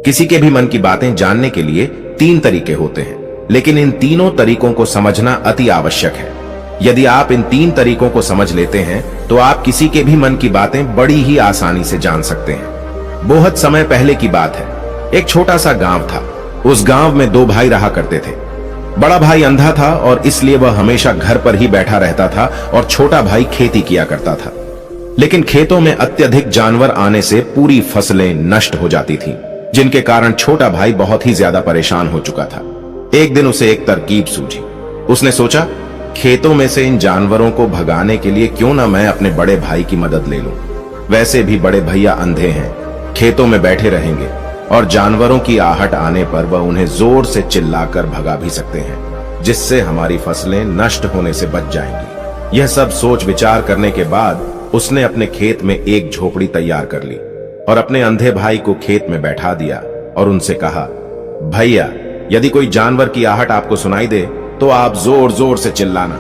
किसी के भी मन की बातें जानने के लिए 3 तरीके होते हैं, लेकिन इन तीनों तरीकों को समझना अति आवश्यक है। यदि आप इन 3 तरीकों को समझ लेते हैं तो आप किसी के भी मन की बातें बड़ी ही आसानी से जान सकते हैं। बहुत समय पहले की बात है। एक छोटा सा गांव था। उस गांव में 2 भाई रहा करते थे। बड़ा भाई अंधा था और इसलिए वह हमेशा घर पर ही बैठा रहता था और छोटा भाई खेती किया करता था। लेकिन खेतों में अत्यधिक जानवर आने से पूरी फसलें नष्ट हो जाती थीं, जिनके कारण छोटा भाई बहुत ही ज्यादा परेशान हो चुका था। एक दिन उसे एक तरकीब सूझी। उसने सोचा, खेतों में से इन जानवरों को भगाने के लिए क्यों ना मैं अपने बड़े भाई की मदद ले लूं। वैसे भी बड़े भैया अंधे हैं, खेतों में बैठे रहेंगे और जानवरों की आहट आने पर वह उन्हें जोर से चिल्लाकर भगा भी सकते हैं, जिससे हमारी फसलें नष्ट होने से बच जाएंगी। यह सब सोच विचार करने के बाद उसने अपने खेत में एक झोपड़ी तैयार कर ली और अपने अंधे भाई को खेत में बैठा दिया और उनसे कहा, भैया, यदि कोई जानवर की आहट आपको सुनाई दे तो आप जोर जोर से चिल्लाना।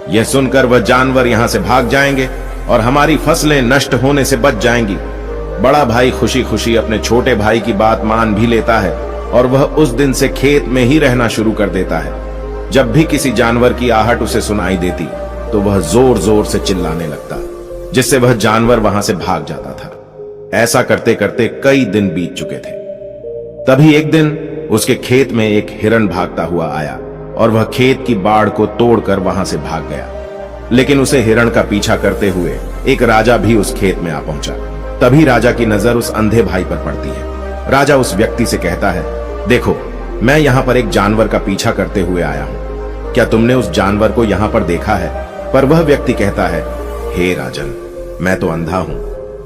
यह सुनकर वह जानवर यहां से भाग जाएंगे और हमारी फसलें नष्ट होने से बच जाएंगी। बड़ा भाई खुशी खुशी अपने छोटे भाई की बात मान भी लेता है और वह उस दिन से खेत में ही रहना शुरू कर देता है। जब भी किसी जानवर की आहट उसे सुनाई देती तो वह जोर जोर से चिल्लाने लगता, जिससे वह जानवर वहां से भाग जाता था। ऐसा करते करते कई दिन बीत चुके थे। तभी एक दिन उसके खेत में एक हिरण भागता हुआ आया और वह खेत की बाड़ को तोड़कर वहां से भाग गया। लेकिन उसे हिरण का पीछा करते हुए एक राजा भी उस खेत में आ पहुंचा। तभी राजा की नजर उस अंधे भाई पर पड़ती है। राजा उस व्यक्ति से कहता है, देखो, मैं यहाँ पर एक जानवर का पीछा करते हुए आया हूँ। क्या तुमने उस जानवर को यहाँ पर देखा है? पर वह व्यक्ति कहता है, हे राजन, मैं तो अंधा हूँ,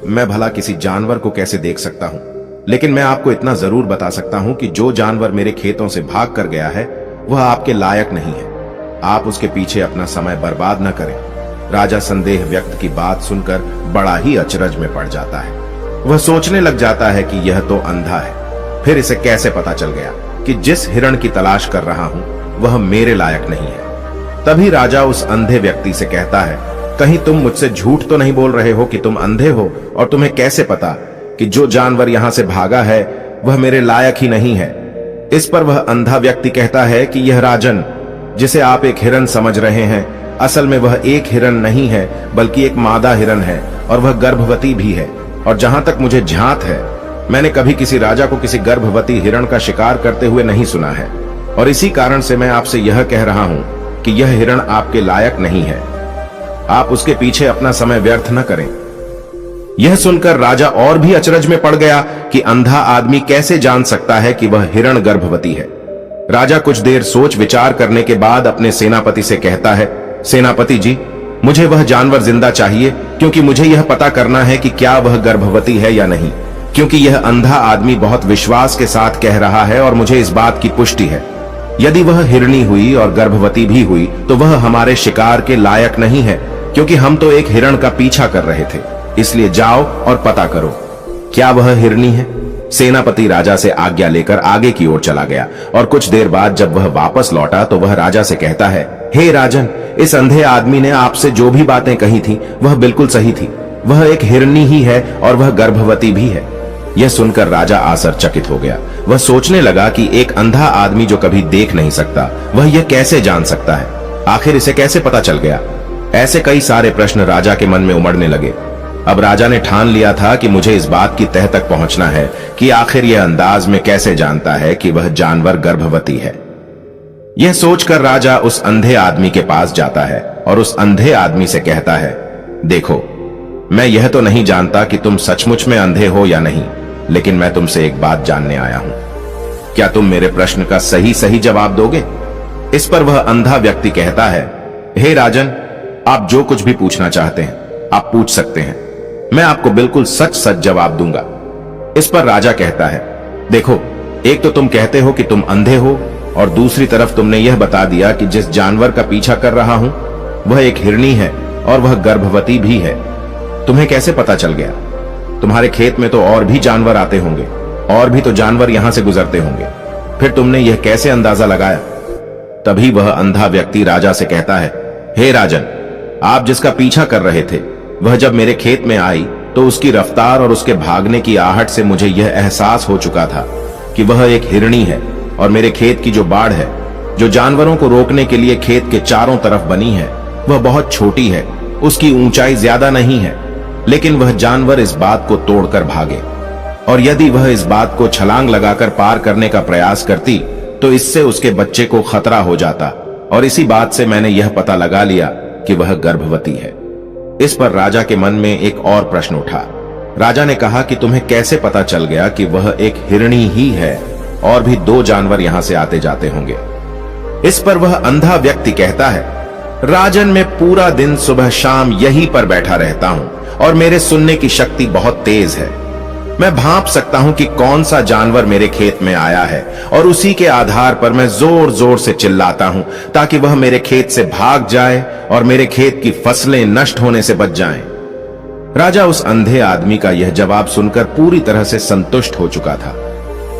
मैं भला किसी जानवर को कैसे देख सकता हूँ। लेकिन मैं आपको इतना जरूर बता सकता हूँ कि जो जानवर मेरे खेतों से भाग कर गया है वह आपके लायक नहीं है। आप उसके पीछे अपना समय बर्बाद न करें। राजा संदेह व्यक्त की बात सुनकर बड़ा ही अचरज में पड़ जाता है। वह सोचने लग जाता है कि यह तो अंधा है, फिर इसे कैसे पता चल गया कि जिस हिरण की तलाश कर रहा हूं वह मेरे लायक नहीं है। तभी राजा उस अंधे व्यक्ति से कहता है, कहीं तुम मुझसे झूठ तो नहीं बोल रहे हो कि तुम अंधे हो और तुम्हें कैसे पता कि जो जानवर यहां से भागा है वह मेरे लायक ही नहीं है। इस पर वह अंधा व्यक्ति कहता है कि यह राजन, जिसे आप एक हिरण समझ रहे हैं, असल में वह एक हिरण नहीं है बल्कि एक मादा हिरण है और वह गर्भवती भी है। और जहां तक मुझे ध्यात है, मैंने कभी किसी राजा को किसी गर्भवती हिरण का शिकार करते हुए नहीं सुना है। और इसी कारण से मैं आपसे यह कह रहा हूं कि यह हिरण आपके लायक नहीं है। आप उसके पीछे अपना समय व्यर्थ न करें। यह सुनकर राजा और भी अचरज में पड़ गया कि अंधा आदमी कैसे जान सकता है कि वह हिरण गर्भवती है। राजा कुछ देर सोच विचार करने के बाद अपने सेनापति से कहता है, सेनापति जी, मुझे वह जानवर जिंदा चाहिए, क्योंकि मुझे यह पता करना है कि क्या वह गर्भवती है या नहीं। क्योंकि यह अंधा आदमी बहुत विश्वास के साथ कह रहा है और मुझे इस बात की पुष्टि है। यदि वह हिरणी हुई और गर्भवती भी हुई तो वह हमारे शिकार के लायक नहीं है, क्योंकि हम तो एक हिरण का पीछा कर रहे थे। इसलिए जाओ और पता करो, क्या वह हिरणी है। सेनापति राजा से आज्ञा लेकर आगे की ओर चला गया और कुछ देर बाद जब वह वापस लौटा तो वह राजा से कहता है, हे राजन, इस अंधे आदमी ने आपसे जो भी बातें कही थी वह बिल्कुल सही थी। वह एक हिरणी ही है और वह गर्भवती भी है। यह सुनकर राजा आश्चर्यचकित हो गया। वह सोचने लगा कि एक अंधा आदमी जो कभी देख नहीं सकता वह यह कैसे जान सकता है, आखिर इसे कैसे पता चल गया। ऐसे कई सारे प्रश्न राजा के मन में उमड़ने लगे। अब राजा ने ठान लिया था कि मुझे इस बात की तह तक पहुंचना है कि आखिर यह अंदाज में कैसे जानता है कि वह जानवर गर्भवती है। यह सोचकर राजा उस अंधे आदमी के पास जाता है और उस अंधे आदमी से कहता है, देखो, मैं यह तो नहीं जानता कि तुम सचमुच में अंधे हो या नहीं, लेकिन मैं तुमसे एक बात जानने आया हूं। क्या तुम मेरे प्रश्न का सही सही जवाब दोगे? इस पर वह अंधा व्यक्ति कहता है, हे राजन, आप जो कुछ भी पूछना चाहते हैं आप पूछ सकते हैं, मैं आपको बिल्कुल सच सच जवाब दूंगा। इस पर राजा कहता है, देखो, एक तो तुम कहते हो कि तुम अंधे हो और दूसरी तरफ तुमने यह बता दिया कि जिस जानवर का पीछा कर रहा हूं वह एक हिरणी है और वह गर्भवती भी है। तुम्हें कैसे पता चल गया? तुम्हारे खेत में तो और भी जानवर आते होंगे, और भी तो जानवर यहां से गुजरते होंगे, फिर तुमने यह कैसे अंदाजा लगाया? तभी वह अंधा व्यक्ति राजा से कहता है, हे राजन, आप जिसका पीछा कर रहे थे वह जब मेरे खेत में आई तो उसकी रफ्तार और उसके भागने की आहट से मुझे यह एहसास हो चुका था कि वह एक हिरणी है और मेरे खेत की जो बाड़ है, जो जानवरों को रोकने के लिए खेत के चारों तरफ बनी है, वह बहुत छोटी है, उसकी ऊंचाई ज्यादा नहीं है, लेकिन वह जानवर इस बात को तोड़कर भागे। और यदि वह इस बात को छलांग लगाकर पार करने का प्रयास करती तो इससे उसके बच्चे को खतरा हो जाता, और इसी बात से मैंने यह पता लगा लिया कि वह गर्भवती है। इस पर राजा के मन में एक और प्रश्न उठा। राजा ने कहा कि तुम्हें कैसे पता चल गया कि वह एक हिरणी ही है, और भी 2 जानवर यहां से आते जाते होंगे। इस पर वह अंधा व्यक्ति कहता है, राजन, मैं पूरा दिन सुबह शाम यहीं पर बैठा रहता हूं और मेरे सुनने की शक्ति बहुत तेज है। मैं भांप सकता हूं कि कौन सा जानवर मेरे खेत में आया है, और उसी के आधार पर मैं जोर जोर से चिल्लाता हूं ताकि वह मेरे खेत से भाग जाए और मेरे खेत की फसलें नष्ट होने से बच जाएं। राजा उस अंधे आदमी का यह जवाब सुनकर पूरी तरह से संतुष्ट हो चुका था।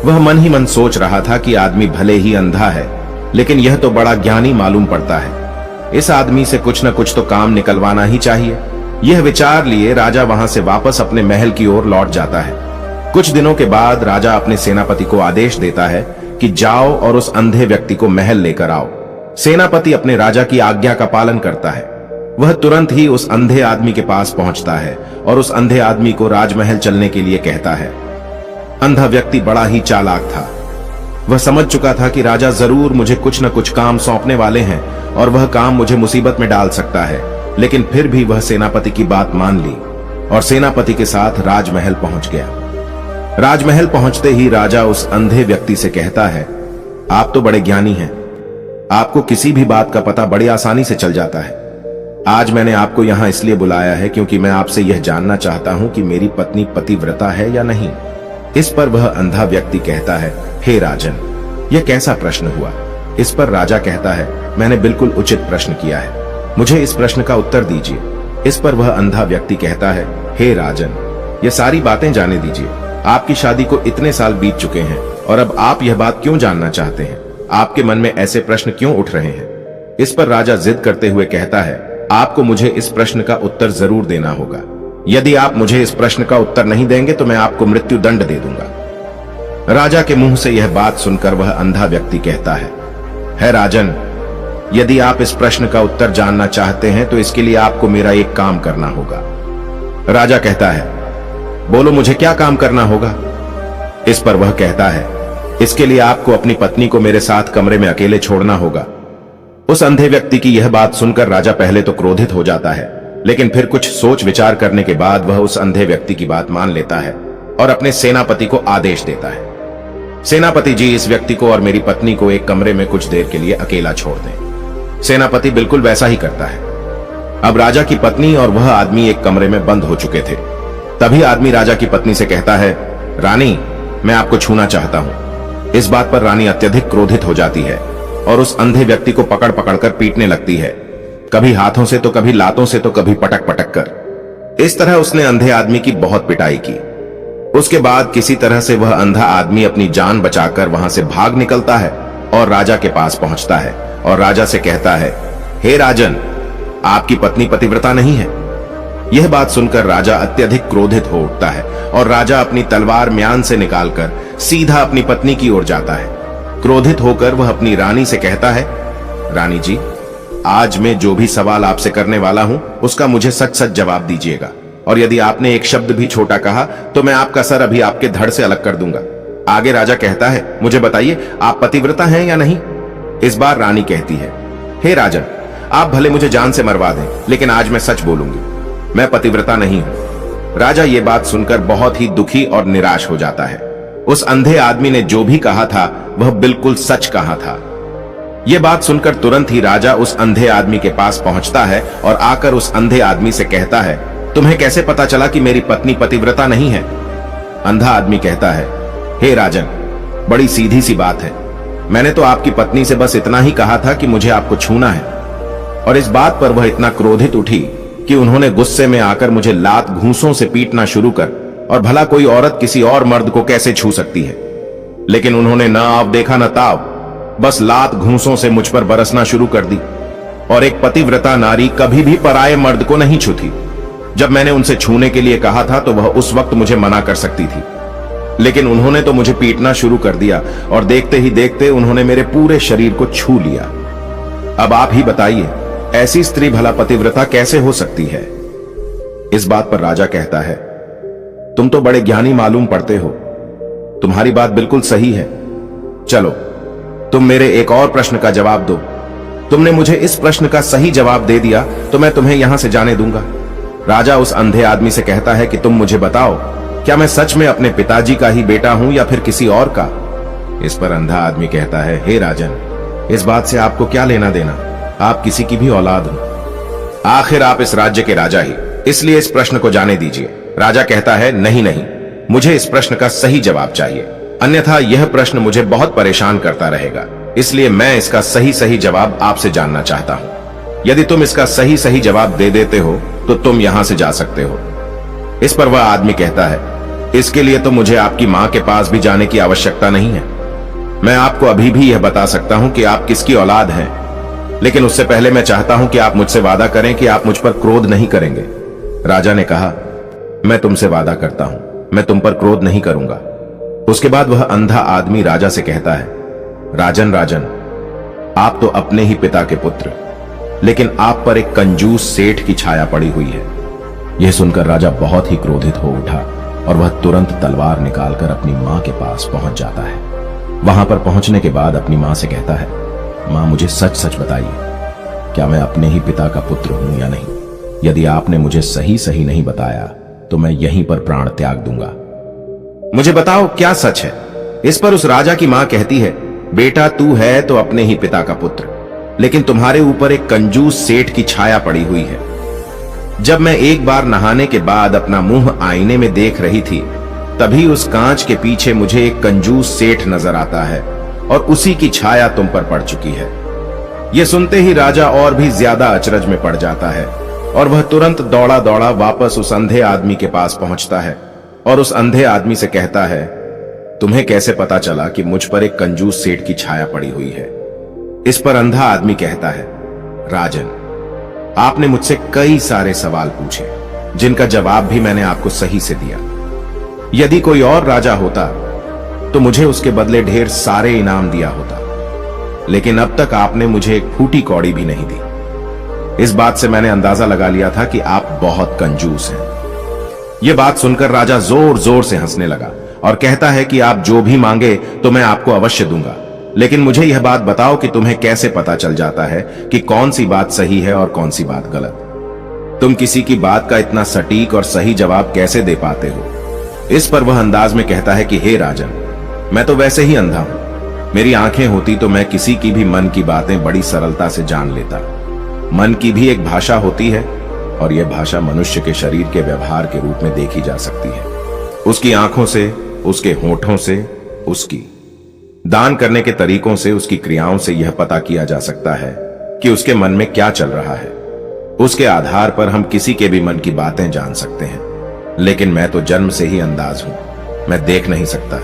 वह मन ही मन सोच रहा था कि आदमी भले ही अंधा है, लेकिन यह तो बड़ा ज्ञानी मालूम पड़ता है। इस आदमी से कुछ न कुछ तो काम निकलवाना ही चाहिए। यह विचार लिए राजा वहां से वापस अपने महल की ओर लौट जाता है। कुछ दिनों के बाद राजा अपने सेनापति को आदेश देता है कि जाओ और उस अंधे व्यक्ति को महल लेकर आओ। सेनापति अपने राजा की आज्ञा का पालन करता है। वह तुरंत ही उस अंधे आदमी के पास पहुंचता है और उस अंधे आदमी को राजमहल चलने के लिए कहता है। अंधा व्यक्ति बड़ा ही चालाक था। वह समझ चुका था कि राजा जरूर मुझे कुछ न कुछ काम सौंपने वाले हैं और वह काम मुझे मुसीबत में डाल सकता है, लेकिन फिर भी वह सेनापति की बात मान ली और सेनापति के साथ राजमहल पहुंच गया। राजमहल पहुंचते ही राजा उस अंधे व्यक्ति से कहता है, आप तो बड़े ज्ञानी हैं, आपको किसी भी बात का पता बड़ी आसानी से चल जाता है। आज मैंने आपको यहां इसलिए बुलाया है क्योंकि मैं आपसे यह जानना चाहता हूं कि मेरी पत्नी पतिव्रता है या नहीं। इस पर वह अंधा व्यक्ति कहता है, हे राजन, यह कैसा प्रश्न हुआ। इस पर राजा कहता है, मैंने बिल्कुल उचित प्रश्न किया है, मुझे इस प्रश्न का उत्तर दीजिए। इस पर वह अंधा व्यक्ति कहता है, हे राजन, ये सारी बातें जाने दीजिए। आपकी शादी को इतने साल बीत चुके हैं और अब आप यह बात क्यों जानना चाहते हैं? आपके मन में ऐसे प्रश्न क्यों उठ रहे हैं? इस पर राजा जिद करते हुए कहता है, आपको मुझे इस प्रश्न का उत्तर जरूर देना होगा। यदि आप मुझे इस प्रश्न का उत्तर नहीं देंगे तो मैं आपको मृत्यु दंड दे दूंगा। राजा के मुंह से यह बात सुनकर वह अंधा व्यक्ति कहता है राजन, यदि आप इस प्रश्न का उत्तर जानना चाहते हैं तो इसके लिए आपको मेरा एक काम करना होगा। राजा कहता है, बोलो मुझे क्या काम करना होगा। इस पर वह कहता है, इसके लिए आपको अपनी पत्नी को मेरे साथ कमरे में अकेले छोड़ना होगा। उस अंधे व्यक्ति की यह बात सुनकर राजा पहले तो क्रोधित हो जाता है, लेकिन फिर कुछ सोच विचार करने के बाद वह उस अंधे व्यक्ति की बात मान लेता है और अपने सेनापति को आदेश देता है, सेनापति जी, इस व्यक्ति को और मेरी पत्नी को एक कमरे में कुछ देर के लिए अकेला छोड़ दें। सेनापति बिल्कुल वैसा ही करता है। अब राजा की पत्नी और वह आदमी एक कमरे में बंद हो चुके थे। तभी आदमी राजा की पत्नी से कहता है, रानी, मैं आपको छूना चाहता हूं। इस बात पर रानी अत्यधिक क्रोधित हो जाती है और उस अंधे व्यक्ति को पकड़ पकड़कर पीटने लगती है, कभी हाथों से तो कभी लातों से तो कभी पटक पटक कर। इस तरह उसने अंधे आदमी की बहुत पिटाई की। उसके बाद किसी तरह से वह अंधा आदमी अपनी जान बचाकर वहां से भाग निकलता है और राजा के पास पहुंचता है और राजा से कहता है, हे राजन, आपकी पत्नी पतिव्रता नहीं है। यह बात सुनकर राजा अत्यधिक क्रोधित हो उठता है और राजा अपनी तलवार म्यान से निकालकर सीधा अपनी पत्नी की ओर जाता है। क्रोधित होकर वह अपनी रानी से कहता है, रानी जी, आज मैं जो भी सवाल आपसे करने वाला हूं उसका मुझे सच सच जवाब दीजिएगा, और यदि आपने एक शब्द भी छोटा कहा तो मैं आपका सर अभी आपके धड़ से अलग कर दूंगा। आगे राजा कहता है, मुझे बताइए, आप पतिव्रता हैं या नहीं। इस बार रानी कहती है, हे राजन, आप भले मुझे जान से मरवा दें, लेकिन आज मैं सच बोलूंगी, मैं पतिव्रता नहीं हूं। राजा ये बात सुनकर बहुत ही दुखी और निराश हो जाता है। उस अंधे आदमी ने जो भी कहा था वह बिल्कुल सच कहा था। यह बात सुनकर तुरंत ही राजा उस अंधे आदमी के पास पहुंचता है और आकर उस अंधे आदमी से कहता है, तुम्हें कैसे पता चला कि मेरी पत्नी पतिव्रता नहीं है। अंधा आदमी कहता है, हे राजन, बड़ी सीधी सी बात है, मैंने तो आपकी पत्नी से बस इतना ही कहा था कि मुझे आपको छूना है। और इस बात पर वह इतना क्रोधित उठी कि उन्होंने गुस्से में आकर मुझे लात घूंसों से पीटना शुरू कर, और भला कोई औरत किसी और मर्द को कैसे छू सकती है। लेकिन उन्होंने न आव देखा न ताव, बस लात घूंसों से मुझ पर बरसना शुरू कर दी। और एक पतिव्रता नारी कभी भी पराये मर्द को नहीं छूती। जब मैंने उनसे छूने के लिए कहा था तो वह उस वक्त मुझे मना कर सकती थी, लेकिन उन्होंने तो मुझे पीटना शुरू कर दिया और देखते ही देखते उन्होंने मेरे पूरे शरीर को छू लिया। अब आप ही बताइए, ऐसी स्त्री भला पतिव्रता कैसे हो सकती है? इस बात पर राजा कहता है, तुम तो बड़े ज्ञानी मालूम पड़ते हो, तुम्हारी बात बिल्कुल सही है। चलो तुम मेरे एक और प्रश्न का जवाब दो। तुमने मुझे इस प्रश्न का सही जवाब दे दिया तो मैं तुम्हें यहां से जाने दूंगा। राजा उस अंधे आदमी से कहता है कि तुम मुझे बताओ, क्या मैं सच में अपने पिताजी का ही बेटा हूं या फिर किसी और का? इस पर अंधा आदमी कहता है, हे राजन, इस बात से आपको क्या लेना देना? आप किसी की भी औलाद हो, आखिर आप इस राज्य के राजा ही, इसलिए इस प्रश्न को जाने दीजिए। राजा कहता है, नहीं नहीं, मुझे इस प्रश्न का सही जवाब चाहिए, अन्यथा यह प्रश्न मुझे बहुत परेशान करता रहेगा, इसलिए मैं इसका सही सही जवाब आपसे जानना चाहता हूं। यदि तुम इसका सही सही जवाब दे देते हो तो तुम यहां से जा सकते हो। इस पर वह आदमी कहता है, इसके लिए तो मुझे आपकी मां के पास भी जाने की आवश्यकता नहीं है। मैं आपको अभी भी यह बता सकता हूं कि आप किसकी औलाद हैं, लेकिन उससे पहले मैं चाहता हूं कि आप मुझसे वादा करें कि आप मुझ पर क्रोध नहीं करेंगे। राजा ने कहा, मैं तुमसे वादा करता हूं, मैं तुम पर क्रोध नहीं करूंगा। उसके बाद वह अंधा आदमी राजा से कहता है, राजन राजन, आप तो अपने ही पिता के पुत्र, लेकिन आप पर एक कंजूस सेठ की छाया पड़ी हुई है। यह सुनकर राजा बहुत ही क्रोधित हो उठा और वह तुरंत तलवार निकालकर अपनी मां के पास पहुंच जाता है। वहां पर पहुंचने के बाद अपनी मां से कहता है, मां मुझे सच सच बताइए, क्या मैं अपने ही पिता का पुत्र हूं या नहीं? यदि आपने मुझे सही सही नहीं बताया तो मैं यहीं पर प्राण त्याग दूंगा। मुझे बताओ क्या सच है? इस पर उस राजा की मां कहती है, बेटा तू है तो अपने ही पिता का पुत्र, लेकिन तुम्हारे ऊपर एक कंजूस सेठ की छाया पड़ी हुई है। जब मैं एक बार नहाने के बाद अपना मुंह आईने में देख रही थी, तभी उस कांच के पीछे मुझे एक कंजूस सेठ नजर आता है और उसी की छाया तुम पर पड़ चुकी है। यह सुनते ही राजा और भी ज्यादा अचरज में पड़ जाता है और वह तुरंत दौड़ा दौड़ा वापस उस अंधे आदमी के पास पहुंचता है और उस अंधे आदमी से कहता है, तुम्हें कैसे पता चला कि मुझ पर एक कंजूस सेठ की छाया पड़ी हुई है? इस पर अंधा आदमी कहता है, राजन, आपने मुझसे कई सारे सवाल पूछे जिनका जवाब भी मैंने आपको सही से दिया। यदि कोई और राजा होता तो मुझे उसके बदले ढेर सारे इनाम दिया होता, लेकिन अब तक आपने मुझे एक फूटी कौड़ी भी नहीं दी। इस बात से मैंने अंदाजा लगा लिया था कि आप बहुत कंजूस हैं। यह बात सुनकर राजा जोर जोर से हंसने लगा और कहता है कि आप जो भी मांगे तो मैं आपको अवश्य दूंगा, लेकिन मुझे यह बात बताओ कि तुम्हें कैसे पता चल जाता है कि कौन सी बात सही है और कौन सी बात गलत? तुम किसी की बात का इतना सटीक और सही जवाब कैसे दे पाते हो? इस पर वह अंदाज में कहता है कि हे राजन, मैं तो वैसे ही अंधा हूं। मेरी आंखें होती तो मैं किसी की भी मन की बातें बड़ी सरलता से जान लेता। मन की भी एक भाषा होती है और यह भाषा मनुष्य के शरीर के व्यवहार के रूप में देखी जा सकती है। उसकी आंखों से, उसके होठों से, उसकी दान करने के तरीकों से, उसकी क्रियाओं से यह पता किया जा सकता है कि उसके मन में क्या चल रहा है। उसके आधार पर हम किसी के भी मन की बातें जान सकते हैं, लेकिन मैं तो जन्म से ही अंधाध हूं, मैं देख नहीं सकता,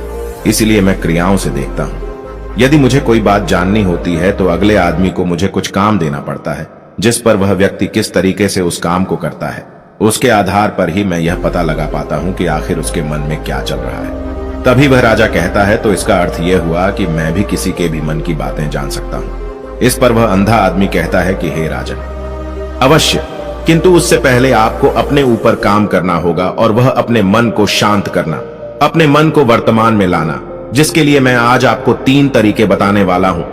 इसलिए मैं क्रियाओं से देखता हूं। यदि मुझे कोई बात जाननी होती है तो अगले आदमी को मुझे कुछ काम देना पड़ता है, जिस पर वह व्यक्ति किस तरीके से उस काम को करता है, उसके आधार पर ही मैं यह पता लगा पाता हूं कि आखिर उसके मन में क्या चल रहा है। तभी वह राजा कहता है, तो इसका अर्थ यह हुआ कि मैं भी किसी के भी मन की बातें जान सकता हूं। इस पर वह अंधा आदमी कहता है कि हे राजन, अवश्य, किंतु उससे पहले आपको अपने ऊपर काम करना होगा और वह अपने मन को शांत करना, अपने मन को वर्तमान में लाना, जिसके लिए मैं आज आपको 3 तरीके बताने वाला हूं।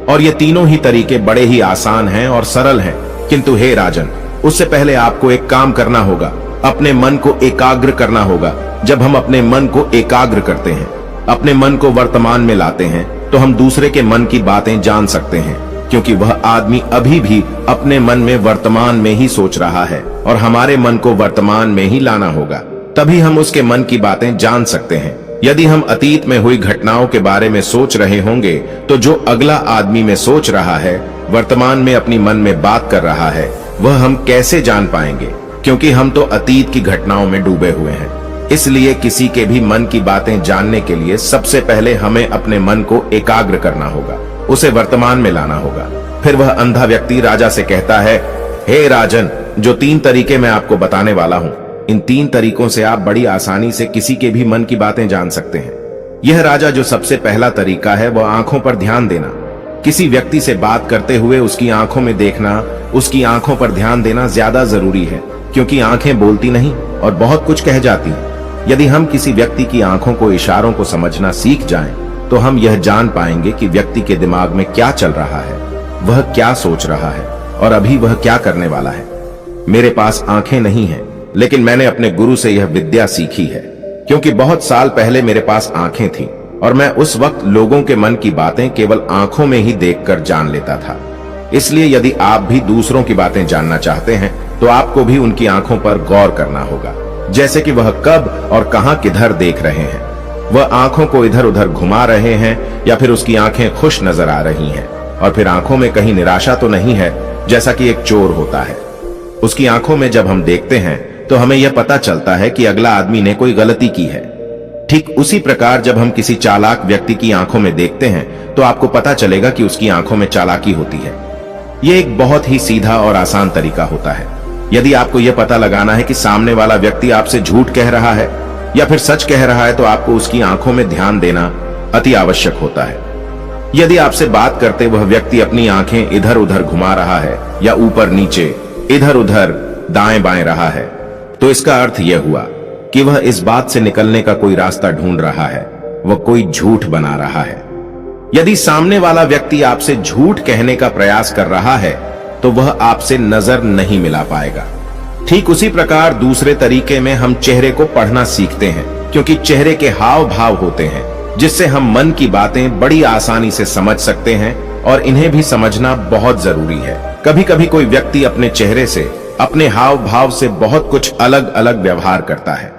और ये तीनों ही तरीके बड़े ही आसान हैं और सरल हैं, किंतु हे राजन, उससे पहले आपको एक काम करना होगा, अपने मन को एकाग्र करना होगा। जब हम अपने मन को एकाग्र करते हैं, अपने मन को वर्तमान में लाते हैं, तो हम दूसरे के मन की बातें जान सकते हैं, क्योंकि वह आदमी अभी भी अपने मन में वर्तमान में ही सोच रहा है और हमारे मन को वर्तमान में ही लाना होगा, तभी हम उसके मन की बातें जान सकते हैं। यदि हम अतीत में हुई घटनाओं के बारे में सोच रहे होंगे तो जो अगला आदमी में सोच रहा है, वर्तमान में अपनी मन में बात कर रहा है, वह हम कैसे जान पाएंगे? क्योंकि हम तो अतीत की घटनाओं में डूबे हुए हैं। इसलिए किसी के भी मन की बातें जानने के लिए सबसे पहले हमें अपने मन को एकाग्र करना होगा, उसे वर्तमान में लाना होगा। फिर वह अंधा व्यक्ति राजा से कहता है, हे राजन, जो 3 तरीके मैं आपको बताने वाला हूं, इन 3 तरीकों से आप बड़ी आसानी से किसी के भी मन की बातें जान सकते हैं। यह राजा जो सबसे पहला तरीका है वह आंखों पर ध्यान देना। किसी व्यक्ति से बात करते हुए उसकी आंखों में देखना, उसकी आंखों पर ध्यान देना ज्यादा जरूरी है, क्योंकि आंखें बोलती नहीं और बहुत कुछ कह जाती हैं। यदि हम किसी व्यक्ति की आंखों को, इशारों को समझना सीख जाएं, तो हम यह जान पाएंगे कि व्यक्ति के दिमाग में क्या चल रहा है, वह क्या सोच रहा है और अभी वह क्या करने वाला है। मेरे पास आंखें नहीं हैं, लेकिन मैंने अपने गुरु से यह विद्या सीखी है, क्योंकि बहुत साल पहले मेरे पास आंखें थीं और मैं उस वक्त लोगों के मन की बातें केवल आंखों में ही देखकर जान लेता था। इसलिए यदि आप भी दूसरों की बातें जानना चाहते हैं तो आपको भी उनकी आंखों पर गौर करना होगा, जैसे कि वह कब और कहां किधर देख रहे हैं। वह आंखों को इधर उधर घुमा रहे हैं या फिर उसकी आंखें खुश नजर आ रही हैं, और फिर आंखों में कहीं निराशा तो नहीं है, जैसा कि एक चोर होता है। उसकी आंखों में जब हम देखते हैं तो हमें यह पता चलता है कि अगला आदमी ने कोई गलती की है। ठीक उसी प्रकार जब हम किसी चालाक व्यक्ति की आंखों में देखते हैं तो आपको पता चलेगा कि उसकी आंखों में चालाकी होती है। यह एक बहुत ही सीधा और आसान तरीका होता है। यदि आपको यह पता लगाना है कि सामने वाला व्यक्ति आपसे झूठ कह रहा है या फिर सच कह रहा है, तो आपको उसकी आंखों में ध्यान देना अति आवश्यक होता है। यदि आपसे बात करते वह व्यक्ति अपनी आंखें इधर उधर घुमा रहा है या ऊपर नीचे, इधर उधर दाएं बाएं रहा है, तो इसका अर्थ यह हुआ कि वह इस बात से निकलने का कोई रास्ता ढूंढ रहा है, वह कोई झूठ बना रहा है। यदि सामने वाला व्यक्ति आपसे झूठ कहने का प्रयास कर रहा है तो वह आपसे नजर नहीं मिला पाएगा। ठीक उसी प्रकार दूसरे तरीके में हम चेहरे को पढ़ना सीखते हैं, क्योंकि चेहरे के हाव भाव होते हैं जिससे हम मन की बातें बड़ी आसानी से समझ सकते हैं, और इन्हें भी समझना बहुत जरूरी है। कभी कभी कोई व्यक्ति अपने चेहरे से, अपने हाव भाव से बहुत कुछ अलग अलग व्यवहार करता है।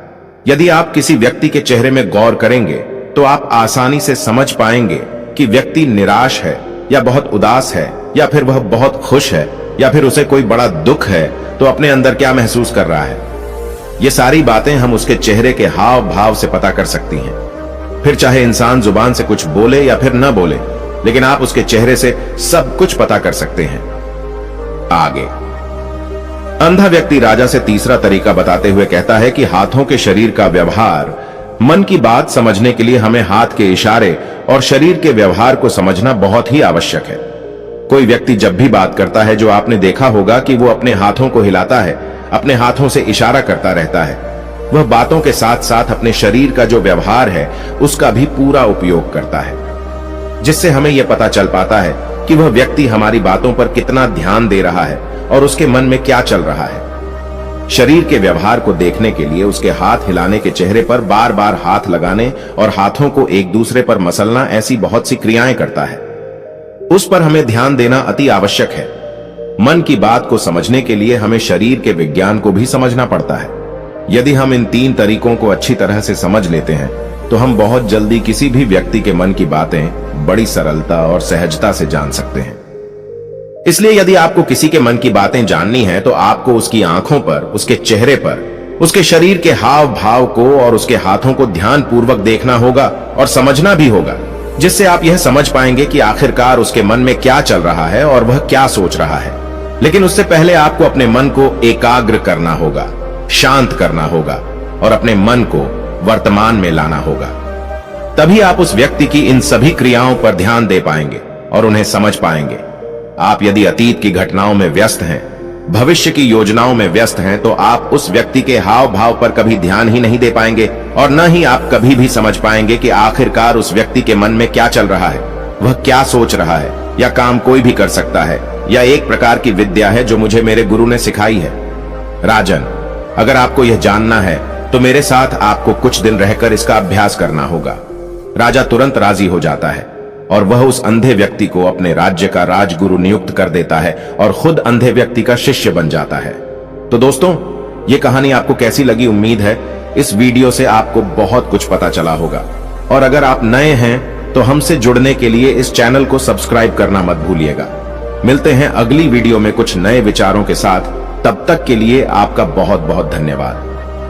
यदि आप किसी व्यक्ति के चेहरे में गौर करेंगे तो आप आसानी से समझ पाएंगे कि व्यक्ति निराश है या बहुत उदास है, या फिर वह बहुत खुश है, या फिर उसे कोई बड़ा दुख है तो अपने अंदर क्या महसूस कर रहा है। ये सारी बातें हम उसके चेहरे के हाव भाव से पता कर सकती हैं। फिर चाहे इंसान जुबान से कुछ बोले या फिर न बोले, लेकिन आप उसके चेहरे से सब कुछ पता कर सकते हैं। आगे अंधा व्यक्ति राजा से तीसरा तरीका बताते हुए कहता है कि हाथों के शरीर का व्यवहार, मन की बात समझने के लिए हमें हाथ के इशारे और शरीर के व्यवहार को समझना बहुत ही आवश्यक है। कोई व्यक्ति जब भी बात करता है, जो आपने देखा होगा कि वो अपने हाथों को हिलाता है, अपने हाथों से इशारा करता रहता है। वह बातों के साथ साथ अपने शरीर का जो व्यवहार है उसका भी पूरा उपयोग करता है, जिससे हमें यह पता चल पाता है कि वह व्यक्ति हमारी बातों पर कितना ध्यान दे रहा है और उसके मन में क्या चल रहा है। शरीर के व्यवहार को देखने के लिए उसके हाथ हिलाने के चेहरे पर बार बार हाथ लगाने और हाथों को एक दूसरे पर मसलना, ऐसी बहुत सी क्रियाएं करता है। उस पर हमें ध्यान देना अति आवश्यक है। मन की बात को समझने के लिए हमें शरीर के विज्ञान को भी समझना पड़ता है। यदि हम इन 3 तरीकों को अच्छी तरह से समझ लेते हैं तो हम बहुत जल्दी किसी भी व्यक्ति के मन की बातें बड़ी सरलता और सहजता से जान सकते हैं। इसलिए यदि आपको किसी के मन की बातें जाननी है तो आपको उसकी आंखों पर, उसके चेहरे पर, उसके शरीर के हाव भाव को और उसके हाथों को ध्यान पूर्वक देखना होगा और समझना भी होगा, जिससे आप यह समझ पाएंगे कि आखिरकार उसके मन में क्या चल रहा है और वह क्या सोच रहा है। लेकिन उससे पहले आपको अपने मन को एकाग्र करना होगा, शांत करना होगा और अपने मन को वर्तमान में लाना होगा। तभी आप उस व्यक्ति की इन सभी क्रियाओं पर ध्यान दे पाएंगे और उन्हें समझ पाएंगे। आप यदि अतीत की घटनाओं में व्यस्त हैं, भविष्य की योजनाओं में व्यस्त हैं, तो आप उस व्यक्ति के हाव भाव पर कभी ध्यान ही नहीं दे पाएंगे और न ही आप कभी भी समझ पाएंगे कि आखिरकार उस व्यक्ति के मन में क्या चल रहा है, वह क्या सोच रहा है। या काम कोई भी कर सकता है, या एक प्रकार की विद्या है जो मुझे मेरे गुरु ने सिखाई है। राजन, अगर आपको यह जानना है तो मेरे साथ आपको कुछ दिन रहकर इसका अभ्यास करना होगा। राजा तुरंत राजी हो जाता है और वह उस अंधे व्यक्ति को अपने राज्य का राजगुरु नियुक्त कर देता है और खुद अंधे व्यक्ति का शिष्य बन जाता है। तो दोस्तों, ये कहानी आपको कैसी लगी? उम्मीद है इस वीडियो से आपको बहुत कुछ पता चला होगा। और अगर आप नए हैं तो हमसे जुड़ने के लिए इस चैनल को सब्सक्राइब करना मत भूलिएगा। मिलते हैं अगली वीडियो में कुछ नए विचारों के साथ। तब तक के लिए आपका बहुत बहुत धन्यवाद।